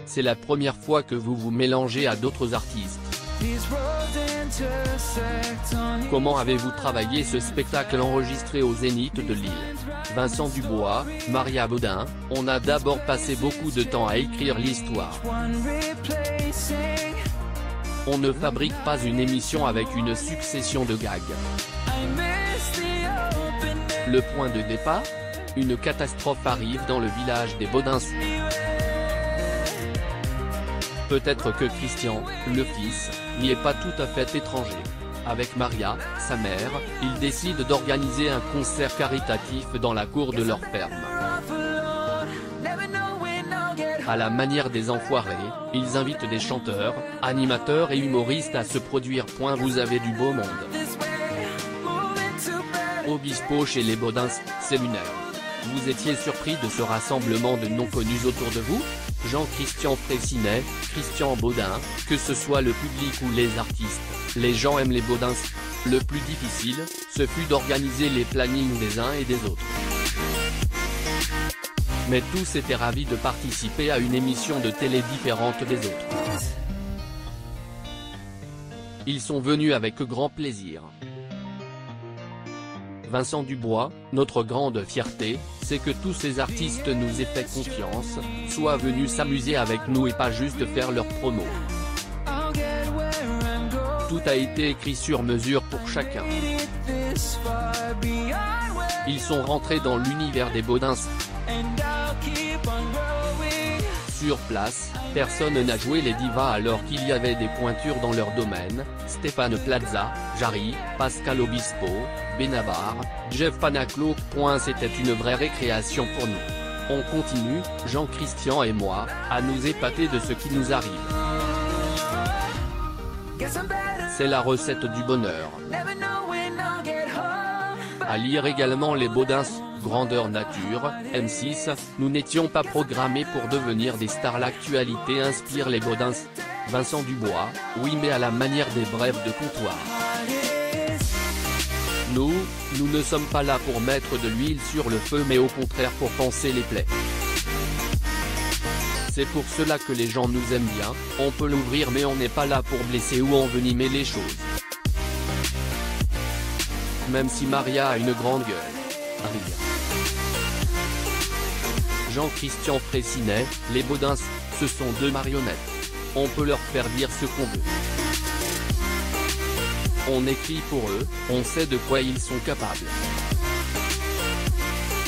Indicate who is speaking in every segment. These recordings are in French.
Speaker 1: c'est la première fois que vous vous mélangez à d'autres artistes. Comment avez-vous travaillé ce spectacle enregistré au Zénith de Lille? Vincent Dubois, Maria Baudin, on a d'abord passé beaucoup de temps à écrire l'histoire. On ne fabrique pas une émission avec une succession de gags. Le point de départ? Une catastrophe arrive dans le village des Baudins. Peut-être que Christian, le fils, n'y est pas tout à fait étranger. Avec Maria, sa mère, ils décident d'organiser un concert caritatif dans la cour de leur ferme. À la manière des Enfoirés, ils invitent des chanteurs, animateurs et humoristes à se produire. Vous avez du beau monde. Obispo chez les Baudins, c'est lunaire. Vous étiez surpris de ce rassemblement de non-connus autour de vous? Jean-Christian Fraissinet, Christian Baudin, que ce soit le public ou les artistes, les gens aiment les Baudins. Le plus difficile, ce fut d'organiser les plannings des uns et des autres. Mais tous étaient ravis de participer à une émission de télé différente des autres. Ils sont venus avec grand plaisir. Vincent Dubois, notre grande fierté, c'est que tous ces artistes nous aient fait confiance, soient venus s'amuser avec nous et pas juste faire leur promo. Tout a été écrit sur mesure pour chacun. Ils sont rentrés dans l'univers des Baudins. Sur place, personne n'a joué les divas alors qu'il y avait des pointures dans leur domaine, Stéphane Plaza, Jarry, Pascal Obispo, Benabar, Jeff Panaclo. C'était une vraie récréation pour nous. On continue, Jean-Christian et moi, à nous épater de ce qui nous arrive. C'est la recette du bonheur. À lire également les Baudins, grandeur nature, M6, nous n'étions pas programmés pour devenir des stars. L'actualité inspire les Baudins. Vincent Dubois, oui mais à la manière des brèves de comptoir. Nous ne sommes pas là pour mettre de l'huile sur le feu mais au contraire pour panser les plaies. C'est pour cela que les gens nous aiment bien, on peut l'ouvrir mais on n'est pas là pour blesser ou envenimer les choses. Même si Maria a une grande gueule. Rire. Jean-Christian Fraissinet, les Baudins, ce sont deux marionnettes. On peut leur faire dire ce qu'on veut. On écrit pour eux, on sait de quoi ils sont capables.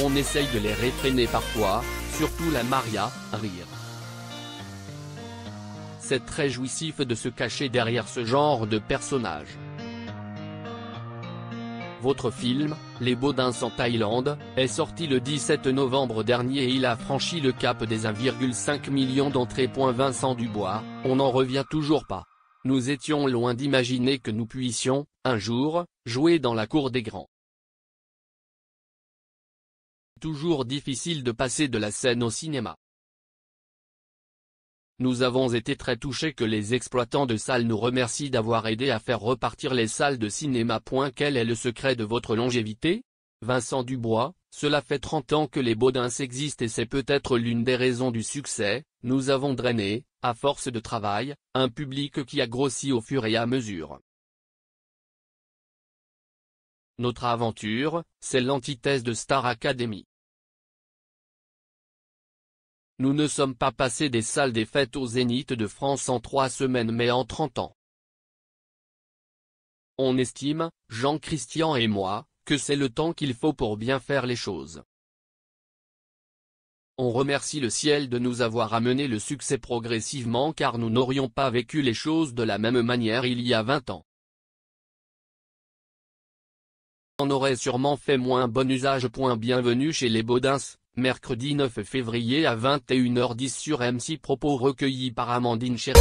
Speaker 1: On essaye de les réfréner parfois, surtout la Maria, rire. C'est très jouissif de se cacher derrière ce genre de personnage. Votre film, Les Baudins en Thaïlande, est sorti le 17 novembre dernier et il a franchi le cap des 1,5 million d'entrées. Vincent Dubois, on n'en revient toujours pas. Nous étions loin d'imaginer que nous puissions, un jour, jouer dans la cour des grands. Toujours difficile de passer de la scène au cinéma. Nous avons été très touchés que les exploitants de salles nous remercient d'avoir aidé à faire repartir les salles de cinéma. Quel est le secret de votre longévité? Vincent Dubois, cela fait 30 ans que les Baudins existent et c'est peut-être l'une des raisons du succès. Nous avons drainé, à force de travail, un public qui a grossi au fur et à mesure. Notre aventure, c'est l'antithèse de Star Academy. Nous ne sommes pas passés des salles des fêtes au Zénith de France en 3 semaines mais en 30 ans. On estime, Jean-Christian et moi, que c'est le temps qu'il faut pour bien faire les choses. On remercie le ciel de nous avoir amené le succès progressivement car nous n'aurions pas vécu les choses de la même manière il y a 20 ans. On aurait sûrement fait moins bon usage. Bienvenue chez les Baudins, mercredi 9 février à 21h10 sur M6. Propos recueillis par Amandine Cherry.